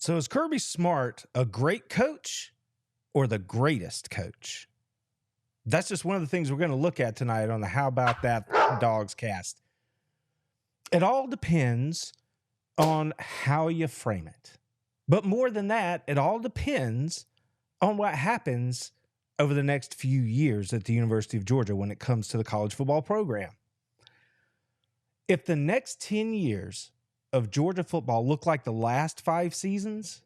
So is Kirby Smart a great coach or the greatest coach? That's just one of the things we're going to look at tonight on the How About That Dogs cast. It all depends on how you frame it. But more than that, it all depends on what happens over the next few years at the University of Georgia when it comes to the college football program. If the next 10 years of Georgia football look like the last 5 seasons,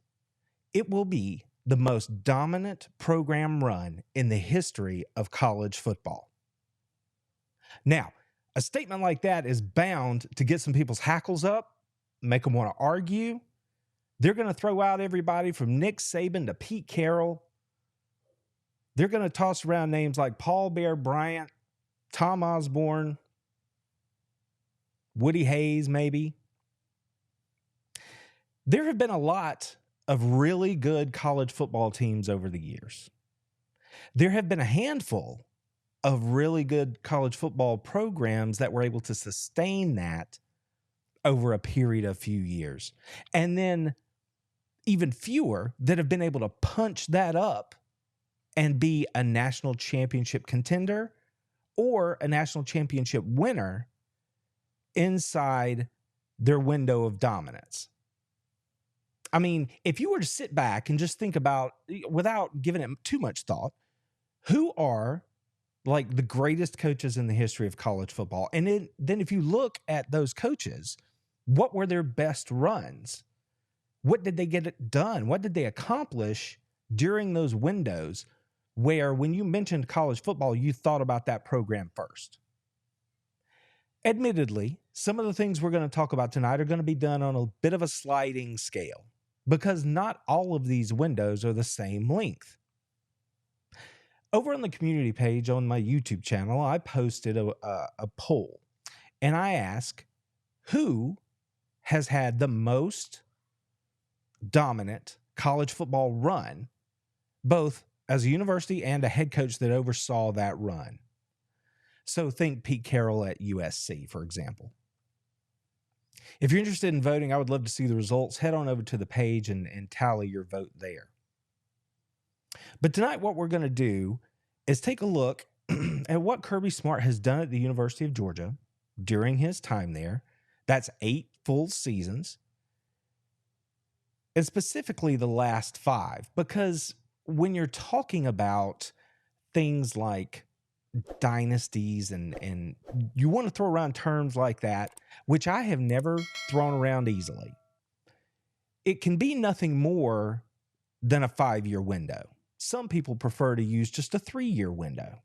it will be the most dominant program run in the history of college football. Now, a statement like that is bound to get some people's hackles up, make them want to argue. They're going to throw out everybody from Nick Saban to Pete Carroll. They're going to toss around names like Paul Bear Bryant, Tom Osborne, Woody Hayes, maybe. There have been a lot of really good college football teams over the years. There have been a handful of really good college football programs that were able to sustain that over a period of few years. And then even fewer that have been able to punch that up and be a national championship contender or a national championship winner inside their window of dominance. I mean, if you were to sit back and just think about, without giving it too much thought, who are like the greatest coaches in the history of college football? And then if you look at those coaches, what were their best runs? What did they get it done? What did they accomplish during those windows where when you mentioned college football, you thought about that program first? Admittedly, some of the things we're going to talk about tonight are going to be done on a bit of a sliding scale because not all of these windows are the same length. Over on the community page on my YouTube channel, I posted a poll, and I asked who has had the most dominant college football run, both as a university and a head coach that oversaw that run. So think Pete Carroll at USC, for example. If you're interested in voting, I would love to see the results. Head on over to the page and tally your vote there. But tonight, what we're going to do is take a look at what Kirby Smart has done at the University of Georgia during his time there. That's 8 full seasons. And specifically the last 5, because when you're talking about things like dynasties and you want to throw around terms like that, which I have never thrown around easily, it can be nothing more than a 5-year window. Some people prefer to use just a 3-year window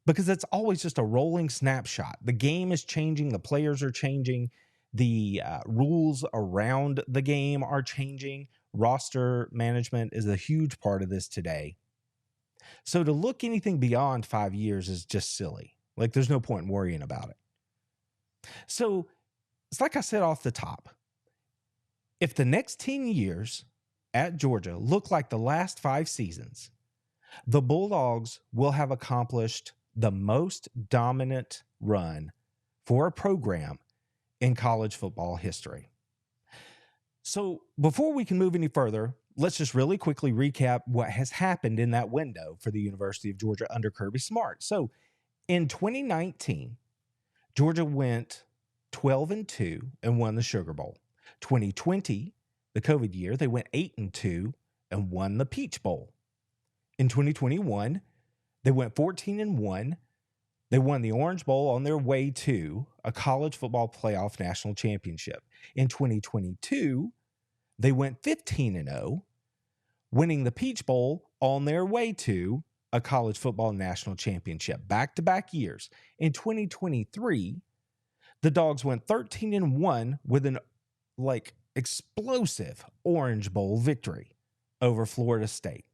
because it's always just a rolling snapshot. The game is changing. The players are changing. The rules around the game are changing. Roster management is a huge part of this today. So to look anything beyond 5 years is just silly. Like, there's no point in worrying about it. So it's like I said off the top. If the next 10 years at Georgia look like the last 5 seasons, the Bulldogs will have accomplished the most dominant run for a program in college football history. So before we can move any further, let's just really quickly recap what has happened in that window for the University of Georgia under Kirby Smart. So in 2019, Georgia went 12-2 and won the Sugar Bowl. 2020, the COVID year, they went 8-2 and won the Peach Bowl. In 2021, they went 14-1. They won the Orange Bowl on their way to a college football playoff national championship. In 2022, they went 15-0, winning the Peach Bowl on their way to a college football national championship. Back-to-back years. In 2023, the Dogs went 13-1 with an explosive Orange Bowl victory over Florida State.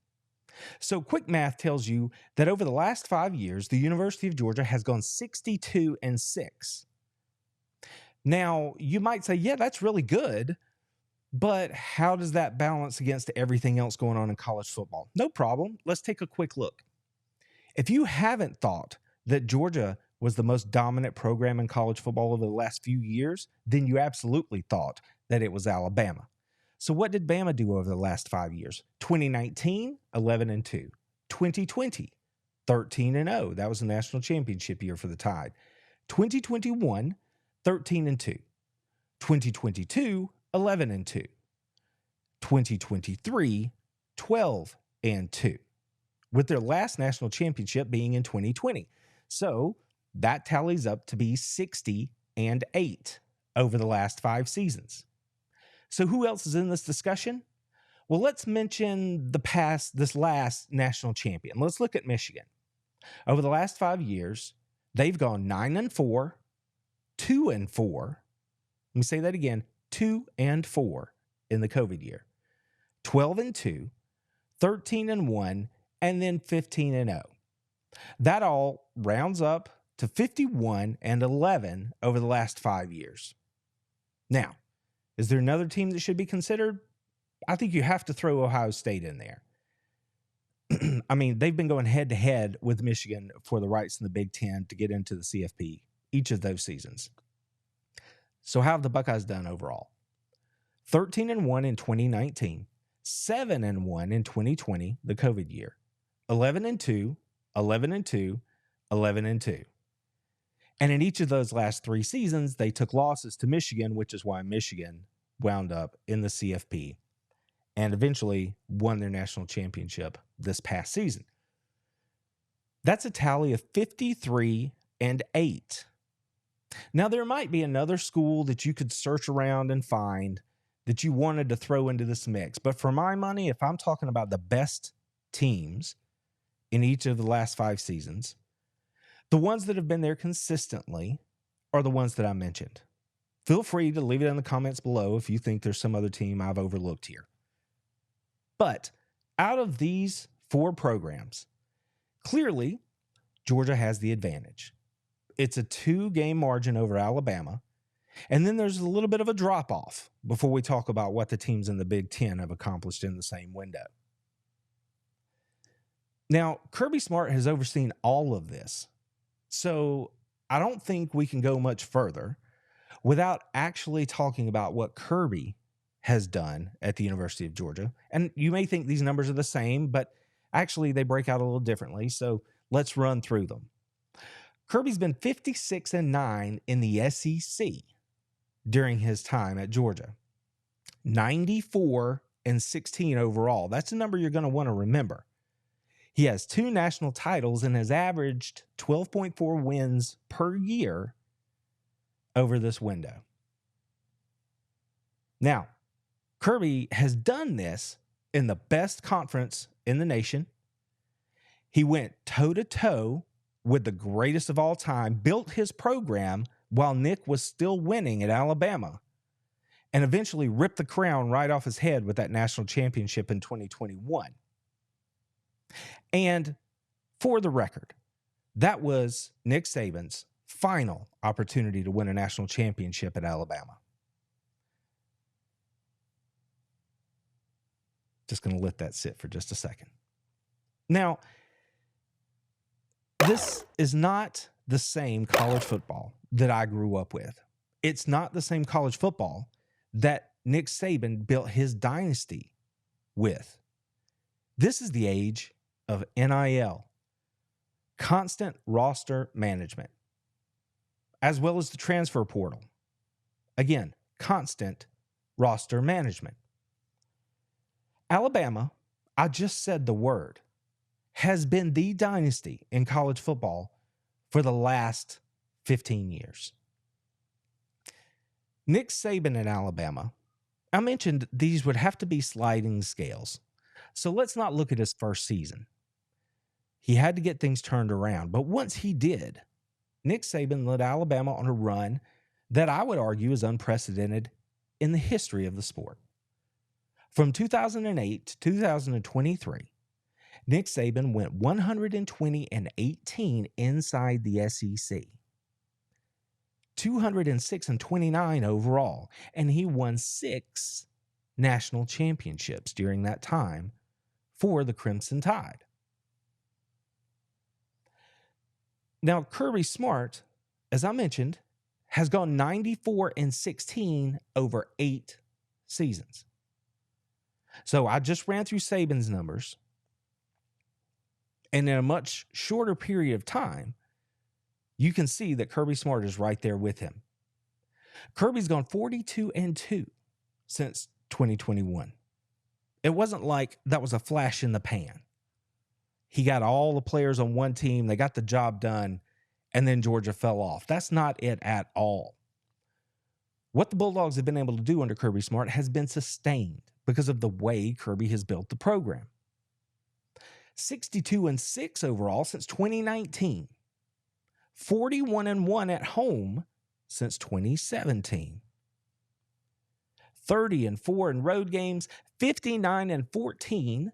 So quick math tells you that over the last 5 years, the University of Georgia has gone 62-6. Now, you might say, yeah, that's really good, but how does that balance against everything else going on in college football? No problem. Let's take a quick look. If you haven't thought that Georgia was the most dominant program in college football over the last few years, then you absolutely thought that it was Alabama. So what did Bama do over the last 5 years? 2019, 11-2. 2020, 13-0. That was the national championship year for the Tide. 2021, 13-2. 2022, 11-2. 2023, 12-2. With their last national championship being in 2020. So that tallies up to be 60-8 over the last 5 seasons. So who else is in this discussion? Well, let's mention this last national champion. Let's look at Michigan. Over the last 5 years, they've gone 9-4, 2-4. Let me say that again, 2-4 in the COVID year. 12-2, 13-1, and then 15-0. That all rounds up to 51-11 over the last 5 years. Now, is there another team that should be considered? I think you have to throw Ohio State in there. I mean, they've been going head-to-head with Michigan for the rights in the Big Ten to get into the CFP each of those seasons. So how have the Buckeyes done overall? 13-1 in 2019, 7-1 in 2020, the COVID year, 11-2, 11-2, 11-2. And in each of those last 3 seasons, they took losses to Michigan, which is why Michigan wound up in the CFP and eventually won their national championship this past season. That's a tally of 53-8. Now, there might be another school that you could search around and find that you wanted to throw into this mix. But for my money, if I'm talking about the best teams in each of the last 5 seasons, the ones that have been there consistently are the ones that I mentioned. Feel free to leave it in the comments below if you think there's some other team I've overlooked here. But out of these 4 programs, clearly Georgia has the advantage. It's a 2-game margin over Alabama. And then there's a little bit of a drop-off before we talk about what the teams in the Big Ten have accomplished in the same window. Now, Kirby Smart has overseen all of this. So I don't think we can go much further without actually talking about what Kirby has done at the University of Georgia. And you may think these numbers are the same, but actually they break out a little differently. So let's run through them. Kirby's been 56-9 in the SEC during his time at Georgia. 94-16 overall. That's a number you're going to want to remember. He has 2 national titles and has averaged 12.4 wins per year over this window. Now, Kirby has done this in the best conference in the nation. He went toe-to-toe with the greatest of all time, built his program while Nick was still winning at Alabama, and eventually ripped the crown right off his head with that national championship in 2021. And for the record, that was Nick Saban's final opportunity to win a national championship at Alabama. Just going to let that sit for just a second. Now, this is not the same college football that I grew up with. It's not the same college football that Nick Saban built his dynasty with. This is the age of NIL, constant roster management, as well as the transfer portal. Again, constant roster management. Alabama, I just said the word, has been the dynasty in college football for the last 15 years. Nick Saban in Alabama, I mentioned these would have to be sliding scales. So let's not look at his first season. He had to get things turned around. But once he did, Nick Saban led Alabama on a run that I would argue is unprecedented in the history of the sport. From 2008 to 2023, Nick Saban went 120-18 inside the SEC. 206-29 overall, and he won 6 national championships during that time for the Crimson Tide. Now, Kirby Smart, as I mentioned, has gone 94-16 over 8 seasons. So I just ran through Saban's numbers, and in a much shorter period of time, you can see that Kirby Smart is right there with him. Kirby's gone 42-2 since 2021. It wasn't like that was a flash in the pan. He got all the players on one team, they got the job done, and then Georgia fell off. That's not it at all. What the Bulldogs have been able to do under Kirby Smart has been sustained because of the way Kirby has built the program. 62-6 overall since 2019. 41-1 at home since 2017. 30-4 in road games, 59-14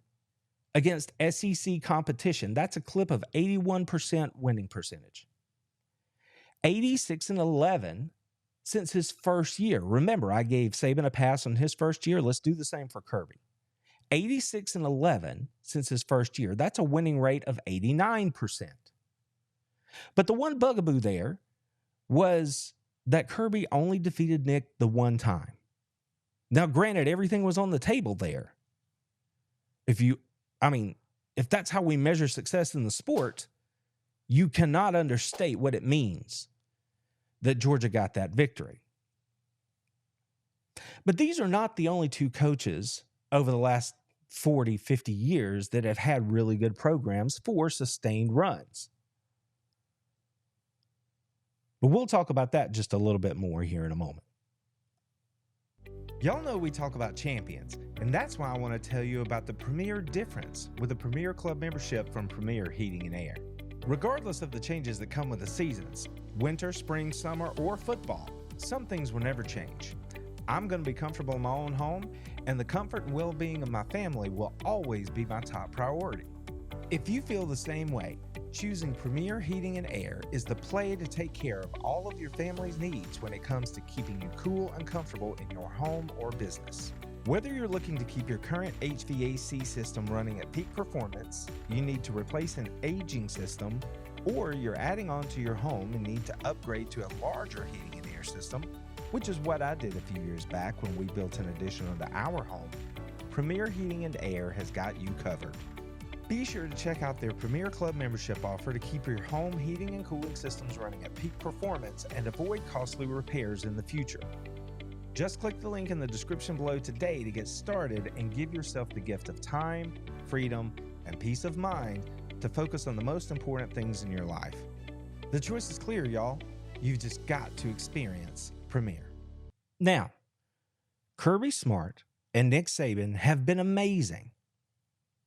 against SEC competition. That's a clip of 81% winning percentage. 86-11 since his first year. Remember, I gave Saban a pass on his first year. Let's do the same for Kirby. 86-11 since his first year. That's a winning rate of 89%. But the one bugaboo there was that Kirby only defeated Nick the one time. Now, granted, everything was on the table there. If that's how we measure success in the sport, you cannot understate what it means that Georgia got that victory. But these are not the only two coaches over the last 40, 50 years that have had really good programs for sustained runs. But we'll talk about that just a little bit more here in a moment. Y'all know we talk about champions, and that's why I want to tell you about the Premier difference with a Premier Club membership from Premier Heating and Air. Regardless of the changes that come with the seasons, winter, spring, summer, or football, some things will never change. I'm going to be comfortable in my own home, and the comfort and well-being of my family will always be my top priority. If you feel the same way, choosing Premier Heating and Air is the play to take care of all of your family's needs when it comes to keeping you cool and comfortable in your home or business. Whether you're looking to keep your current HVAC system running at peak performance, you need to replace an aging system, or you're adding on to your home and need to upgrade to a larger heating and air system, which is what I did a few years back when we built an addition onto our home, Premier Heating and Air has got you covered. Be sure to check out their Premier Club membership offer to keep your home heating and cooling systems running at peak performance and avoid costly repairs in the future. Just click the link in the description below today to get started and give yourself the gift of time, freedom, and peace of mind to focus on the most important things in your life. The choice is clear, y'all. You've just got to experience Premier. Now, Kirby Smart and Nick Saban have been amazing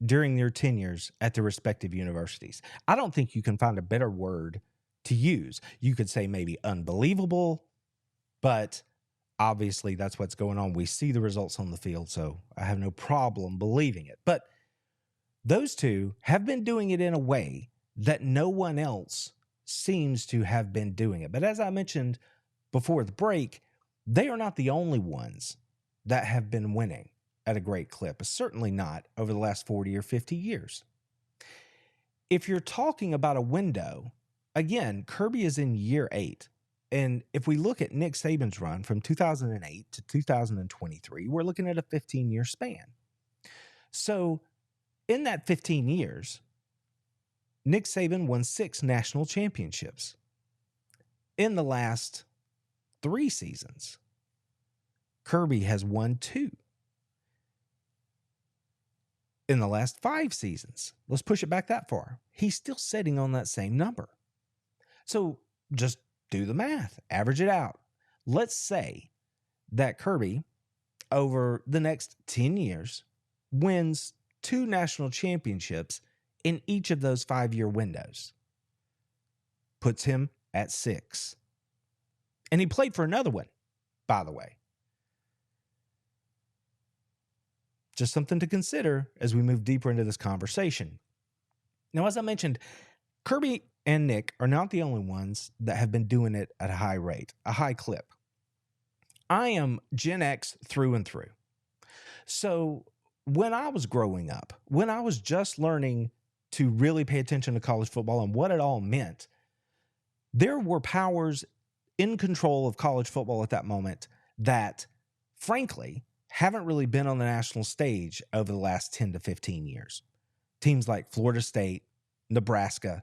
during their tenures at their respective universities. I don't think you can find a better word to use. You could say maybe unbelievable, but obviously that's what's going on. We see the results on the field, so I have no problem believing it. But those two have been doing it in a way that no one else seems to have been doing it. But as I mentioned before the break, they are not the only ones that have been winning at a great clip, certainly not over the last 40 or 50 years. If you're talking about a window, again, Kirby is in year 8. And if we look at Nick Saban's run from 2008 to 2023, we're looking at a 15-year span. So in that 15 years, Nick Saban won 6 national championships. In the last 3 seasons, Kirby has won 2. In the last 5 seasons, let's push it back that far, he's still sitting on that same number. So just do the math, average it out. Let's say that Kirby, over the next 10 years, wins 2 national championships in each of those 5-year windows. Puts him at 6. And he played for another one, by the way. Just something to consider as we move deeper into this conversation. Now, as I mentioned, Kirby and Nick are not the only ones that have been doing it at a high rate, a high clip. I am Gen X through and through. So when I was growing up, when I was just learning to really pay attention to college football and what it all meant, there were powers in control of college football at that moment that, frankly, haven't really been on the national stage over the last 10 to 15 years. Teams like Florida State, Nebraska,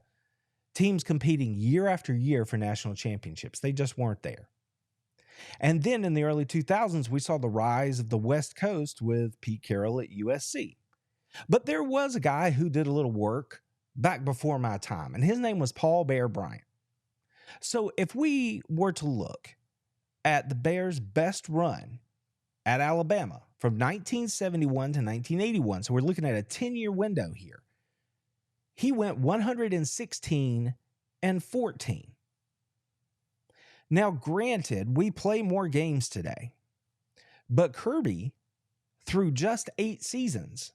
teams competing year after year for national championships, they just weren't there. And then in the early 2000s, we saw the rise of the West Coast with Pete Carroll at USC. But there was a guy who did a little work back before my time, and his name was Paul Bear Bryant. So if we were to look at the Bears' best run at Alabama from 1971 to 1981, so we're looking at a 10-year window here, he went 116-14. Now, granted, we play more games today, but Kirby, through just 8 seasons,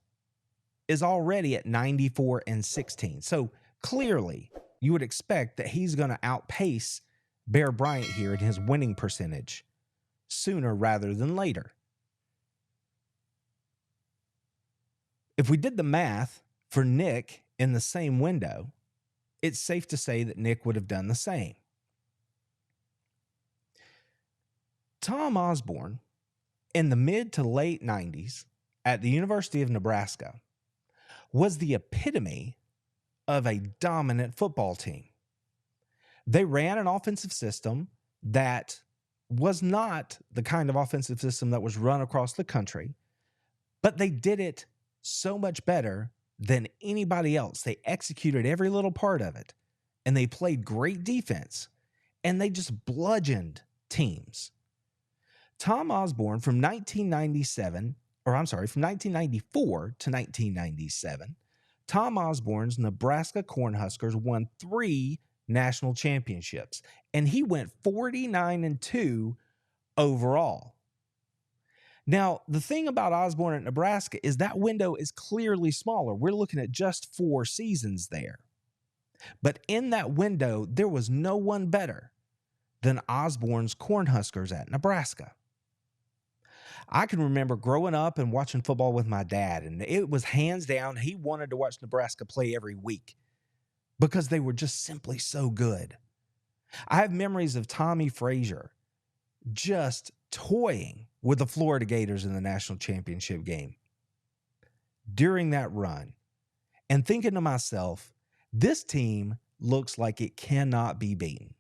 is already at 94-16. So clearly, you would expect that he's going to outpace Bear Bryant here in his winning percentage sooner rather than later. If we did the math for Nick in the same window, it's safe to say that Nick would have done the same. Tom Osborne, in the mid to late 90s at the University of Nebraska, was the epitome of a dominant football team. They ran an offensive system that was not the kind of offensive system that was run across the country, but they did it so much better than anybody else. They executed every little part of it, and they played great defense, and they just bludgeoned teams. Tom Osborne from 1994 to 1997, Tom Osborne's Nebraska Cornhuskers won 3 national championships, and he went 49-2 overall. Now, the thing about Osborne at Nebraska is that window is clearly smaller. We're looking at just 4 seasons there. But in that window, there was no one better than Osborne's Cornhuskers at Nebraska. I can remember growing up and watching football with my dad, and it was hands down, he wanted to watch Nebraska play every week because they were just simply so good. I have memories of Tommy Frazier just toying with the Florida Gators in the national championship game during that run and thinking to myself, this team looks like it cannot be beaten.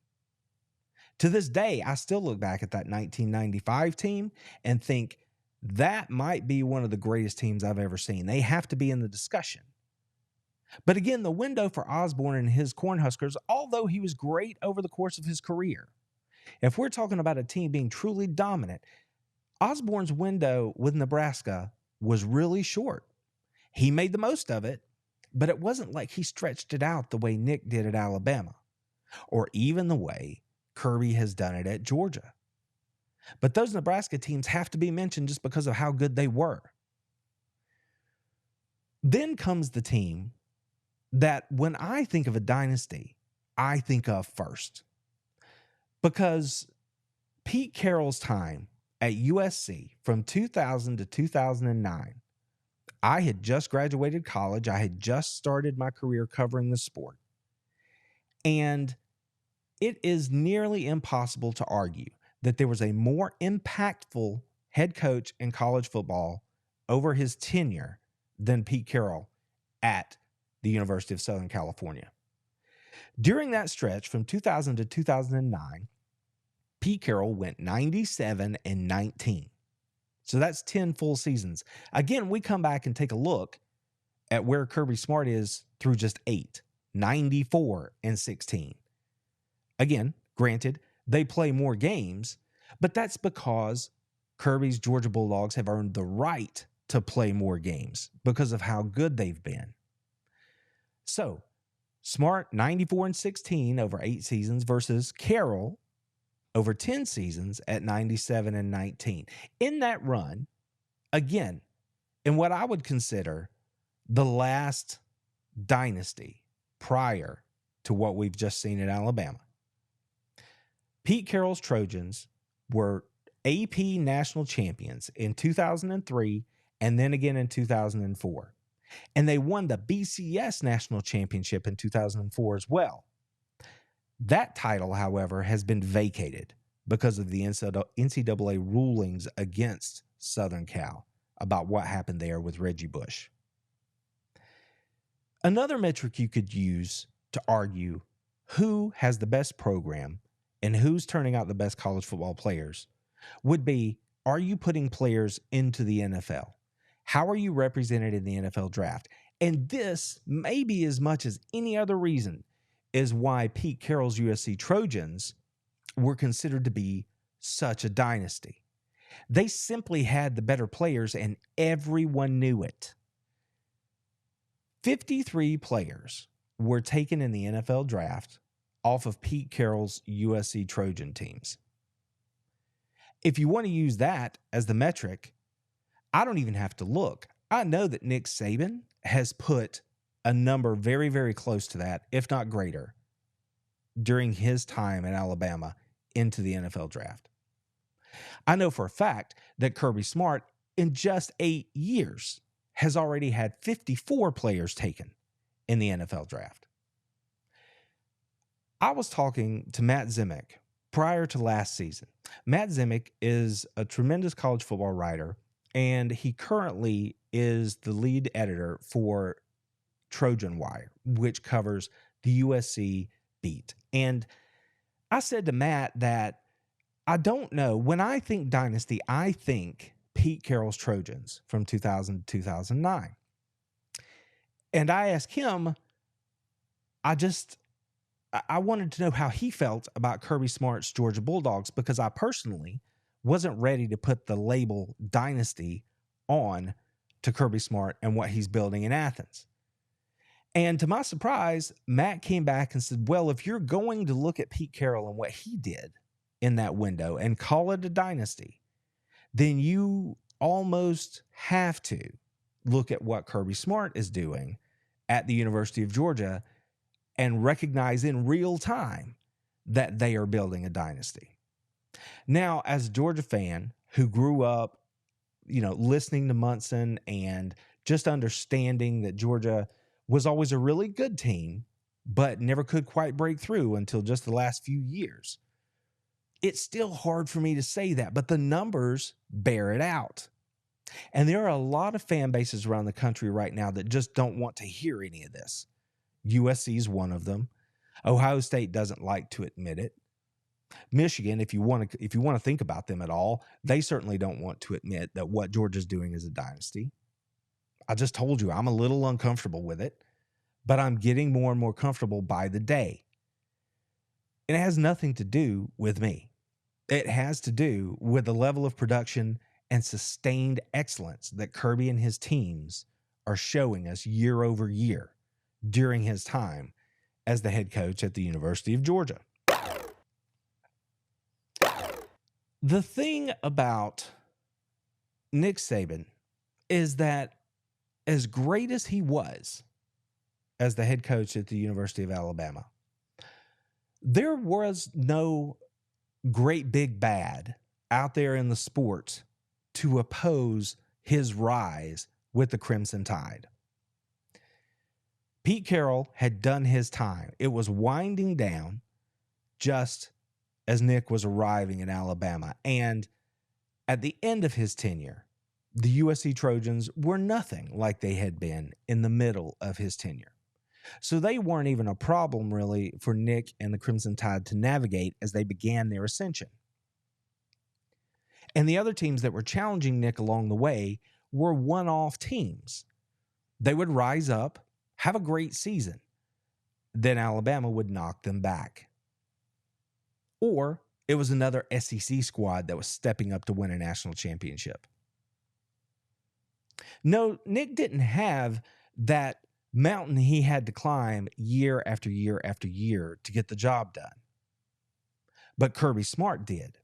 To this day, I still look back at that 1995 team and think that might be one of the greatest teams I've ever seen. They have to be in the discussion. But again, the window for Osborne and his Cornhuskers, although he was great over the course of his career, if we're talking about a team being truly dominant, Osborne's window with Nebraska was really short. He made the most of it, but it wasn't like he stretched it out the way Nick did at Alabama, or even the way Kirby has done it at Georgia. But those Nebraska teams have to be mentioned just because of how good they were. Then comes the team that when I think of a dynasty, I think of first. Because Pete Carroll's time at USC from 2000 to 2009, I had just graduated college. I had just started my career covering the sport. And it is nearly impossible to argue that there was a more impactful head coach in college football over his tenure than Pete Carroll at the University of Southern California. During that stretch from 2000 to 2009, Pete Carroll went 97-19. So that's 10 full seasons. Again, we come back and take a look at where Kirby Smart is through just 8, 94-16. Again, granted, they play more games, but that's because Kirby's Georgia Bulldogs have earned the right to play more games because of how good they've been. So, Smart 94-16 over 8 seasons versus Carroll over 10 seasons at 97-19. In that run, again, in what I would consider the last dynasty prior to what we've just seen at Alabama, Pete Carroll's Trojans were AP national champions in 2003 and then again in 2004. And they won the BCS national championship in 2004 as well. That title, however, has been vacated because of the NCAA rulings against Southern Cal about what happened there with Reggie Bush. Another metric you could use to argue who has the best program and who's turning out the best college football players would be, are you putting players into the NFL? How are you represented in the NFL draft? And this, maybe as much as any other reason, is why Pete Carroll's USC Trojans were considered to be such a dynasty. They simply had the better players, and everyone knew it. 53 players were taken in the NFL draft off of Pete Carroll's USC Trojan teams. If you want to use that as the metric, I don't even have to look. I know that Nick Saban has put a number very, very close to that, if not greater, during his time at Alabama into the NFL draft. I know for a fact that Kirby Smart, in just 8 years, has already had 54 players taken in the NFL draft. I was talking to Matt Zemek prior to last season. Matt Zemek is a tremendous college football writer, and he currently is the lead editor for Trojan Wire, which covers the USC beat. And I said to Matt that I don't know. When I think dynasty, I think Pete Carroll's Trojans from 2000 to 2009. And I asked him, I wanted to know how he felt about Kirby Smart's Georgia Bulldogs, because I personally wasn't ready to put the label dynasty on to Kirby Smart and what he's building in Athens. And to my surprise, Matt came back and said, well, if you're going to look at Pete Carroll and what he did in that window and call it a dynasty, then you almost have to look at what Kirby Smart is doing at the University of Georgia and recognize in real time that they are building a dynasty. Now, as a Georgia fan who grew up, listening to Munson and just understanding that Georgia was always a really good team, but never could quite break through until just the last few years, it's still hard for me to say that, but the numbers bear it out. And there are a lot of fan bases around the country right now that just don't want to hear any of this. USC is one of them. Ohio State doesn't like to admit it. Michigan, if you want to think about them at all, they certainly don't want to admit that what Georgia's doing is a dynasty. I just told you I'm a little uncomfortable with it, but I'm getting more and more comfortable by the day. And it has nothing to do with me. It has to do with the level of production and sustained excellence that Kirby and his teams are showing us year over year during his time as the head coach at the University of Georgia. The thing about Nick Saban is that as great as he was as the head coach at the University of Alabama, there was no great big bad out there in the sport to oppose his rise with the Crimson Tide. Pete Carroll had done his time. It was winding down just as Nick was arriving in Alabama. And at the end of his tenure, the USC Trojans were nothing like they had been in the middle of his tenure. So they weren't even a problem, really, for Nick and the Crimson Tide to navigate as they began their ascension. And the other teams that were challenging Nick along the way were one-off teams. They would rise up, have a great season. Then Alabama would knock them back. Or it was another SEC squad that was stepping up to win a national championship. No, Nick didn't have that mountain he had to climb year after year after year to get the job done. But Kirby Smart did.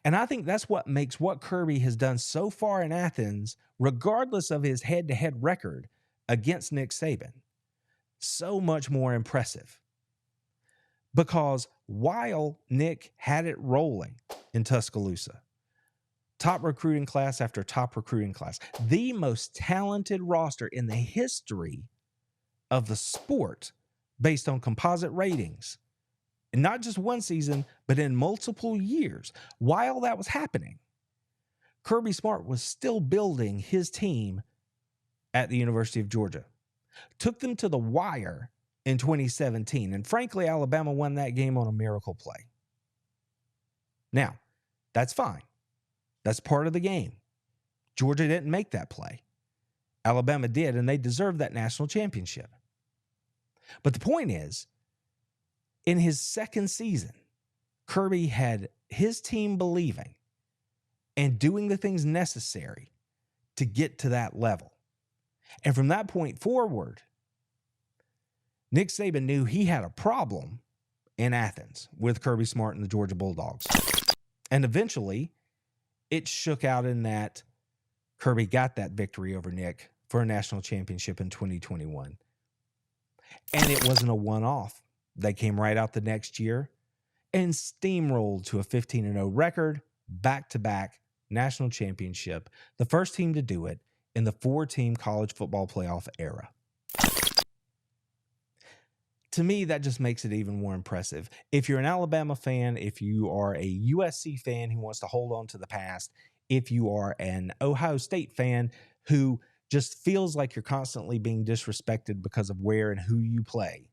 And I think that's what makes what Kirby has done so far in Athens, regardless of his head-to-head record against Nick Saban, so much more impressive. Because while Nick had it rolling in Tuscaloosa, top recruiting class after top recruiting class, the most talented roster in the history of the sport based on composite ratings, and not just one season, but in multiple years. While that was happening, Kirby Smart was still building his team at the University of Georgia. Took them to the wire in 2017. And frankly, Alabama won that game on a miracle play. Now, that's fine. That's part of the game. Georgia didn't make that play. Alabama did, and they deserved that national championship. But the point is, in his second season, Kirby had his team believing and doing the things necessary to get to that level. And from that point forward, Nick Saban knew he had a problem in Athens with Kirby Smart and the Georgia Bulldogs. And eventually, it shook out in that Kirby got that victory over Nick for a national championship in 2021. And it wasn't a one-off. They came right out the next year and steamrolled to a 15-0 record, back-to-back national championship, the first team to do it in the 4-team college football playoff era. To me, that just makes it even more impressive. If you're an Alabama fan, if you are a USC fan who wants to hold on to the past, if you are an Ohio State fan who just feels like you're constantly being disrespected because of where and who you play,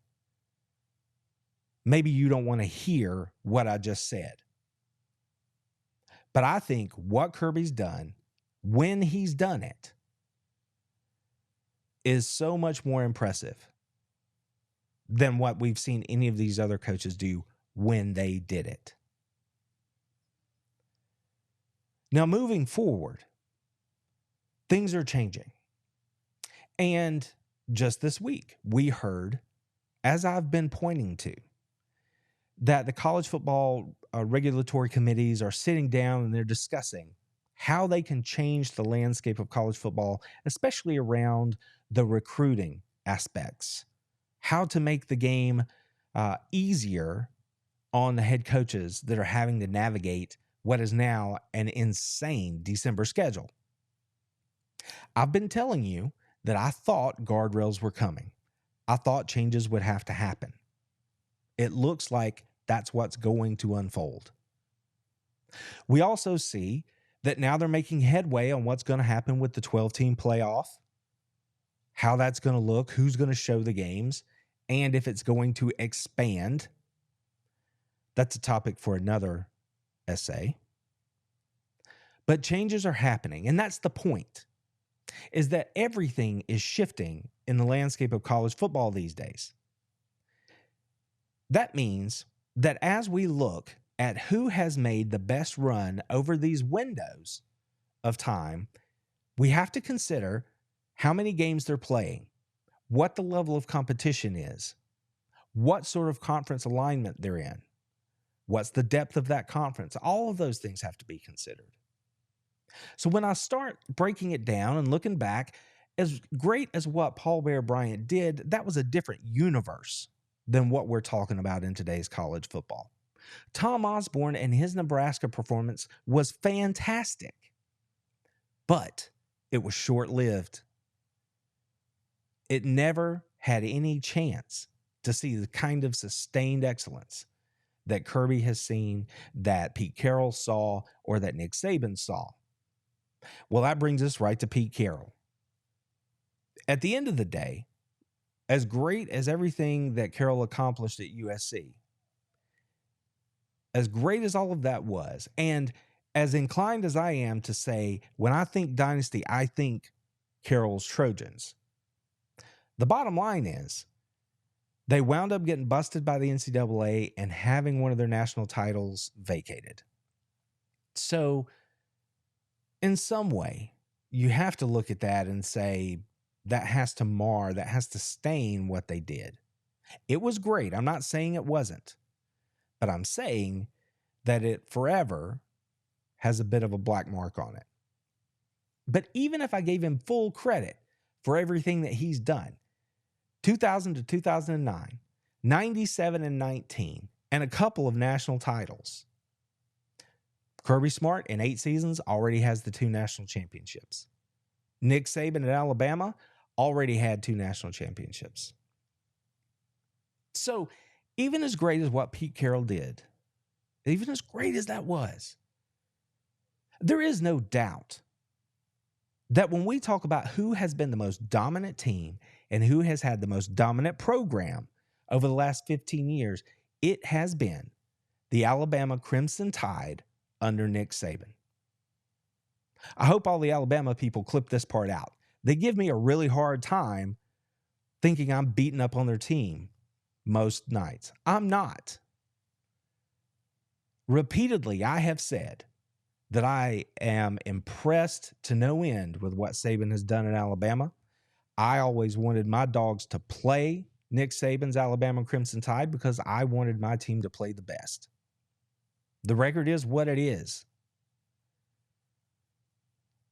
maybe you don't want to hear what I just said. But I think what Kirby's done, when he's done it, is so much more impressive than what we've seen any of these other coaches do when they did it. Now, moving forward, things are changing. And just this week, we heard, as I've been pointing to, that the college football regulatory committees are sitting down and they're discussing how they can change the landscape of college football, especially around the recruiting aspects, how to make the game easier on the head coaches that are having to navigate what is now an insane December schedule. I've been telling you that I thought guardrails were coming. I thought changes would have to happen. It looks like that's what's going to unfold. We also see that now they're making headway on what's going to happen with the 12-team playoff, how that's going to look, who's going to show the games, and if it's going to expand. That's a topic for another essay. But changes are happening, and that's the point, is that everything is shifting in the landscape of college football these days. That means that as we look at who has made the best run over these windows of time, we have to consider how many games they're playing, what the level of competition is, what sort of conference alignment they're in, what's the depth of that conference. All of those things have to be considered. So when I start breaking it down and looking back, as great as what Paul Bear Bryant did, that was a different universe than what we're talking about in today's college football. Tom Osborne and his Nebraska performance was fantastic, but it was short-lived. It never had any chance to see the kind of sustained excellence that Kirby has seen, that Pete Carroll saw, or that Nick Saban saw. Well, that brings us right to Pete Carroll. At the end of the day, as great as everything that Carroll accomplished at USC, as great as all of that was, and as inclined as I am to say, when I think dynasty, I think Carroll's Trojans. The bottom line is, they wound up getting busted by the NCAA and having one of their national titles vacated. So, in some way, you have to look at that and say, that has to mar, that has to stain what they did. It was great. I'm not saying it wasn't, but I'm saying that it forever has a bit of a black mark on it. But even if I gave him full credit for everything that he's done, 2000 to 2009, 97 and 19, and a couple of national titles. Kirby Smart in 8 seasons already has the 2 national championships. Nick Saban at Alabama already had 2 national championships. So even as great as what Pete Carroll did, even as great as that was, There is no doubt that when we talk about who has been the most dominant team and who has had the most dominant program over the last 15 years, it has been the Alabama Crimson Tide under Nick Saban. I hope all the Alabama people clip this part out. They give me a really hard time thinking I'm beating up on their team most nights. I'm not. Repeatedly, I have said that I am impressed to no end with what Saban has done in Alabama. I always wanted my Dogs to play Nick Saban's Alabama Crimson Tide because I wanted my team to play the best. The record is what it is.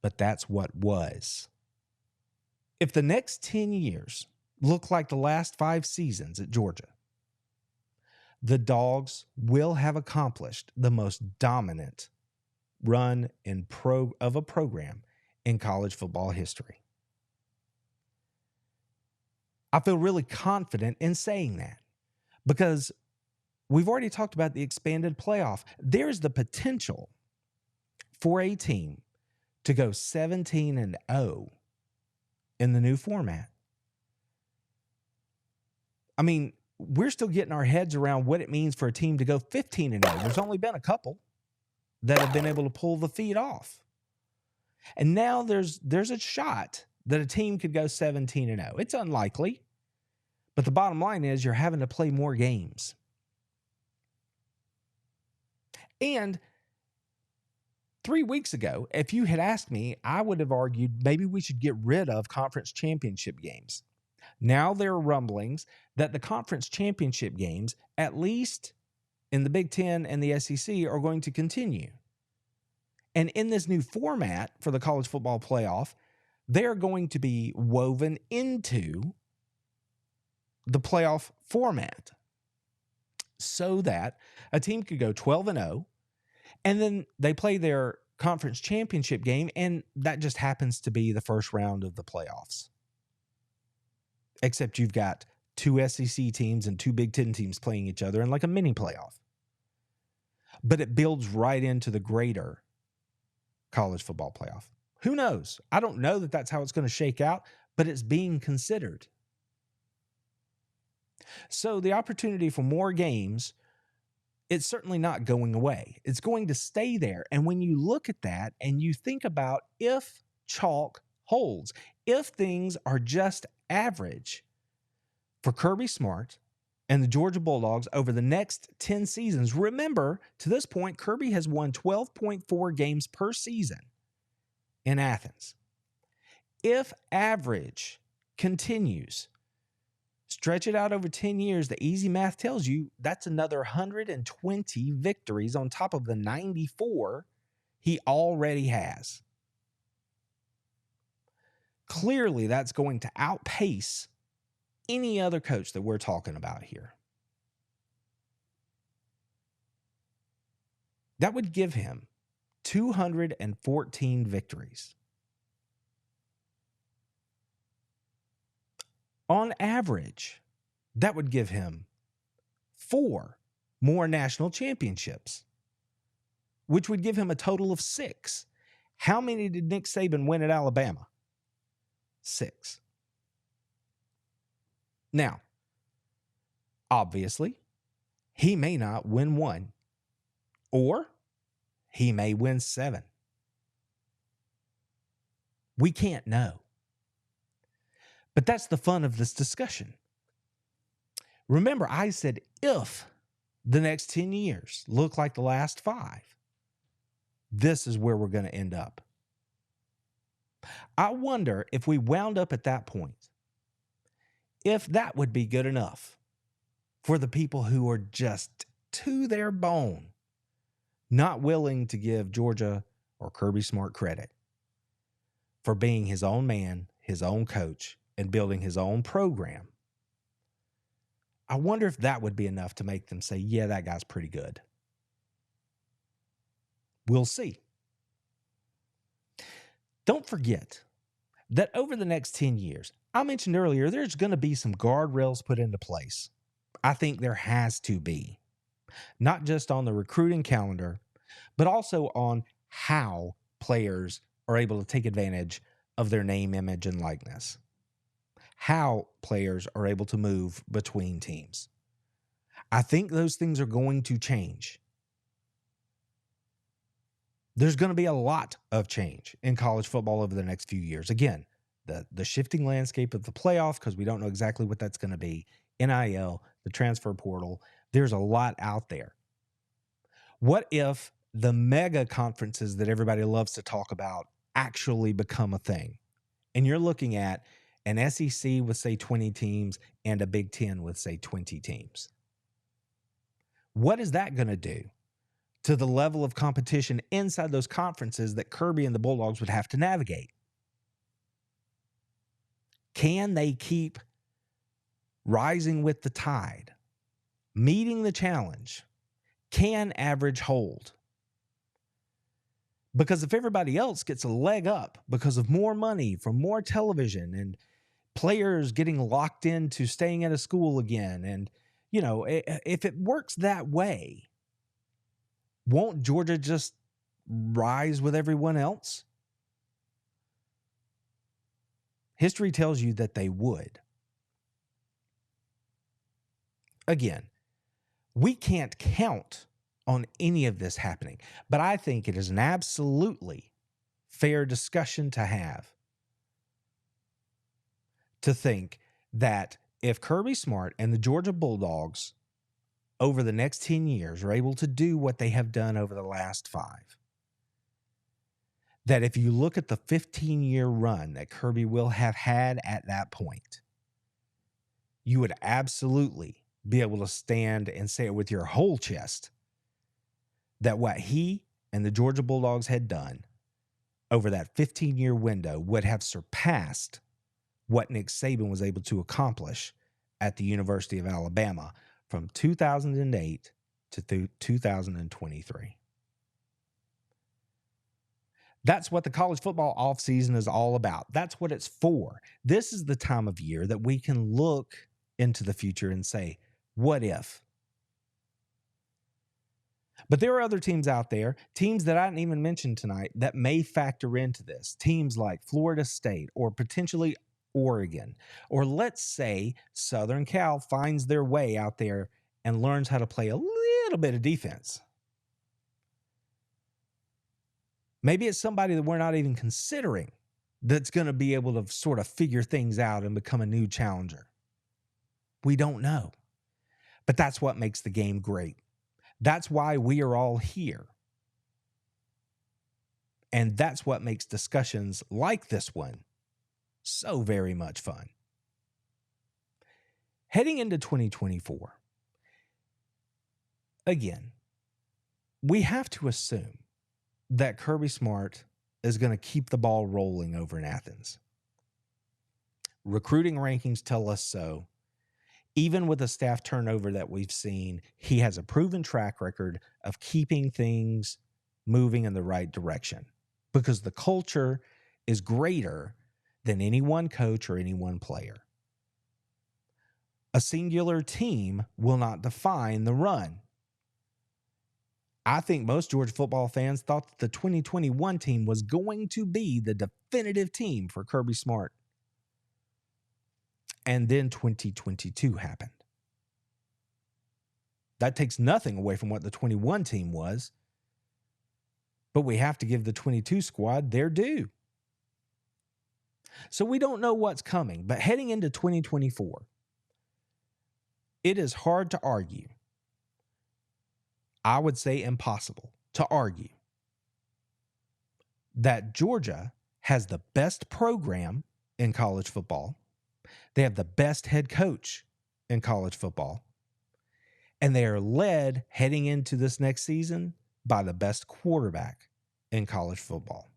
But that's what was. If the next 10 years look like the last 5 seasons at Georgia, the Dogs will have accomplished the most dominant run of a program in college football history. I feel really confident in saying that because we've already talked about the expanded playoff. There's the potential for a team to go 17-0 in the new format. I mean, we're still getting our heads around what it means for a team to go 15-0. There's only been a couple that have been able to pull the feet off. And now there's a shot that a team could go 17-0. It's unlikely, but the bottom line is you're having to play more games. And 3 weeks ago, if you had asked me, I would have argued maybe we should get rid of conference championship games. Now there are rumblings that the conference championship games, at least in the Big Ten and the SEC, are going to continue. And in this new format for the college football playoff, they're going to be woven into the playoff format so that a team could go 12-0, and then they play their conference championship game, and that just happens to be the first round of the playoffs. Except you've got 2 SEC teams and 2 Big Ten teams playing each other in like a mini playoff. But it builds right into the greater college football playoff. Who knows? I don't know that that's how it's going to shake out, but it's being considered. So the opportunity for more games, it's certainly not going away. It's going to stay there. And when you look at that and you think about if chalk holds, if things are just average for Kirby Smart and the Georgia Bulldogs over the next 10 seasons, remember, to this point, Kirby has won 12.4 games per season in Athens. If average continues, stretch it out over 10 years, the easy math tells you that's another 120 victories on top of the 94 he already has. Clearly, that's going to outpace any other coach that we're talking about here. That would give him 214 victories. On average, that would give him 4 more national championships, which would give him a total of 6. How many did Nick Saban win at Alabama? 6. Now, obviously, he may not win 1, or he may win 7. We can't know. But that's the fun of this discussion. Remember, I said if the next 10 years look like the last 5, this is where we're going to end up. I wonder if we wound up at that point, if that would be good enough for the people who are just to their bone, not willing to give Georgia or Kirby Smart credit for being his own man, his own coach, and building his own program. I wonder if that would be enough to make them say, yeah, that guy's pretty good. We'll see. Don't forget that over the next 10 years, I mentioned earlier, there's going to be some guardrails put into place. I think there has to be, not just on the recruiting calendar, but also on how players are able to take advantage of their name, image, and likeness. How players are able to move between teams. I think those things are going to change. There's going to be a lot of change in college football over the next few years. Again, the shifting landscape of the playoff, because we don't know exactly what that's going to be, NIL, the transfer portal, there's a lot out there. What if the mega conferences that everybody loves to talk about actually become a thing? And you're looking at an SEC with, say, 20 teams and a Big Ten with, say, 20 teams. What is that going to do to the level of competition inside those conferences that Kirby and the Bulldogs would have to navigate? Can they keep rising with the tide, meeting the challenge? Can average hold? Because if everybody else gets a leg up because of more money from more television and players getting locked into staying at a school again, and, you know, if it works that way, won't Georgia just rise with everyone else? History tells you that they would. Again, we can't count on any of this happening, but I think it is an absolutely fair discussion to have, to think that if Kirby Smart and the Georgia Bulldogs over the next 10 years are able to do what they have done over the last 5, that if you look at the 15-year run that Kirby will have had at that point, you would absolutely be able to stand and say it with your whole chest that what he and the Georgia Bulldogs had done over that 15-year window would have surpassed what Nick Saban was able to accomplish at the University of Alabama from 2008 to 2023. That's what the college football offseason is all about. That's what it's for. This is the time of year that we can look into the future and say, what if? But there are other teams out there, teams that I didn't even mention tonight, that may factor into this. Teams like Florida State or potentially Oregon, or let's say Southern Cal finds their way out there and learns how to play a little bit of defense. Maybe it's somebody that we're not even considering that's going to be able to sort of figure things out and become a new challenger. We don't know. But that's what makes the game great. That's why we are all here. And that's what makes discussions like this one so very much fun. Heading into 2024, again, we have to assume that Kirby Smart is going to keep the ball rolling over in Athens. Recruiting rankings tell us so. Even with the staff turnover that we've seen, he has a proven track record of keeping things moving in the right direction because the culture is greater than any one coach or any one player. A singular team will not define the run. I think most Georgia football fans thought that the 2021 team was going to be the definitive team for Kirby Smart. And then 2022 happened. That takes nothing away from what the 21 team was, but we have to give the 22 squad their due. So we don't know what's coming, but heading into 2024, it is hard to argue. I would say impossible to argue that Georgia has the best program in college football. They have the best head coach in college football. And they are led heading into this next season by the best quarterback in college football.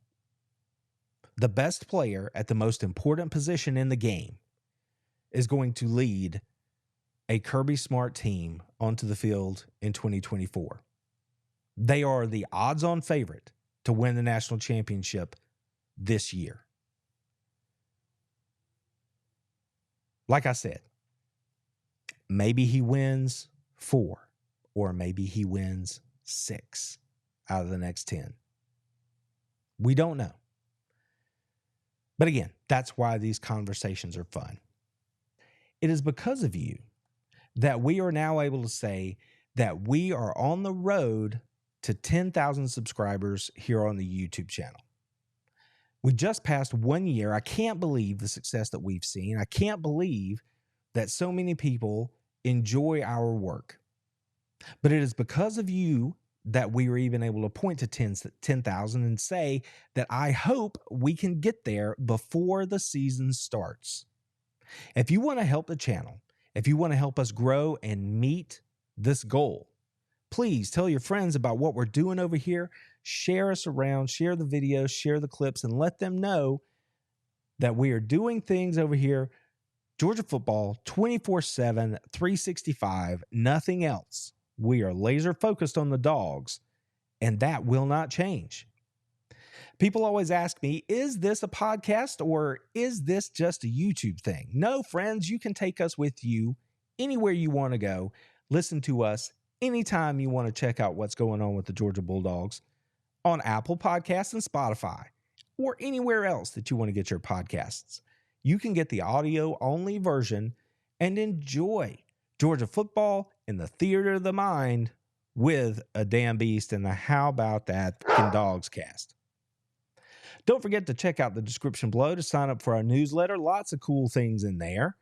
The best player at the most important position in the game is going to lead a Kirby Smart team onto the field in 2024. They are the odds-on favorite to win the national championship this year. Like I said, maybe he wins 4, or maybe he wins 6 out of the next 10. We don't know. But again, that's why these conversations are fun. It is because of you that we are now able to say that we are on the road to 10,000 subscribers here on the YouTube channel. We just passed 1 year. I can't believe the success that we've seen. I can't believe that so many people enjoy our work. But it is because of you that we were even able to point to 10,000 and say that I hope we can get there before the season starts. If you want to help the channel, if you want to help us grow and meet this goal, please tell your friends about what we're doing over here. Share us around, share the videos, share the clips, and let them know that we are doing things over here. Georgia football, 24/7, 365, nothing else. We are laser focused on the Dogs, and that will not change. People always ask me, is this a podcast or is this just a YouTube thing? No, friends, you can take us with you anywhere you want to go. Listen to us anytime you want to check out what's going on with the Georgia Bulldogs on Apple Podcasts and Spotify or anywhere else that you want to get your podcasts. You can get the audio-only version and enjoy Georgia football in the theater of the mind with a damn beast and the How About That Fucking Dogs cast. Don't forget to check out the description below to sign up for our newsletter. Lots of cool things in there.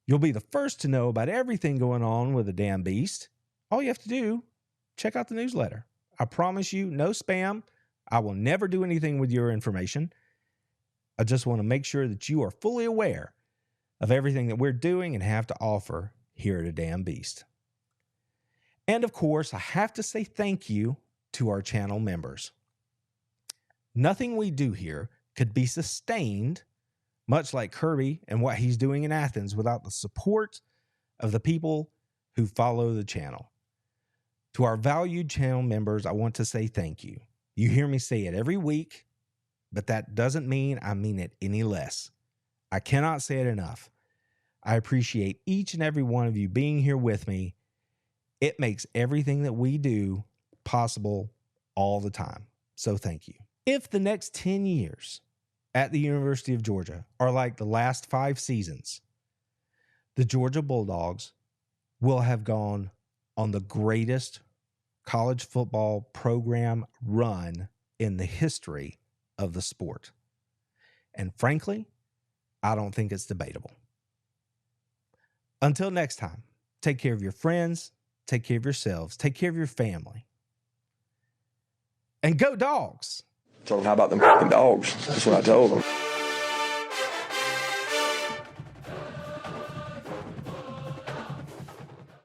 You'll be the first to know about everything going on with the damn beast. All you have to do, check out the newsletter. I promise you, no spam. I will never do anything with your information. I just want to make sure that you are fully aware of everything that we're doing and have to offer here at A Damn Beast. And of course, I have to say thank you to our channel members. Nothing we do here could be sustained, much like Kirby and what he's doing in Athens, without the support of the people who follow the channel. To our valued channel members, I want to say thank you. You hear me say it every week, but that doesn't mean I mean it any less. I cannot say it enough. I appreciate each and every one of you being here with me. It makes everything that we do possible all the time. So thank you. If the next 10 years at the University of Georgia are like the last 5 seasons, the Georgia Bulldogs will have gone on the greatest college football program run in the history of the sport. And frankly, I don't think it's debatable. Until next time, take care of your friends, take care of yourselves, take care of your family. And go Dogs! Told them, how about them fucking dogs? That's what I told them.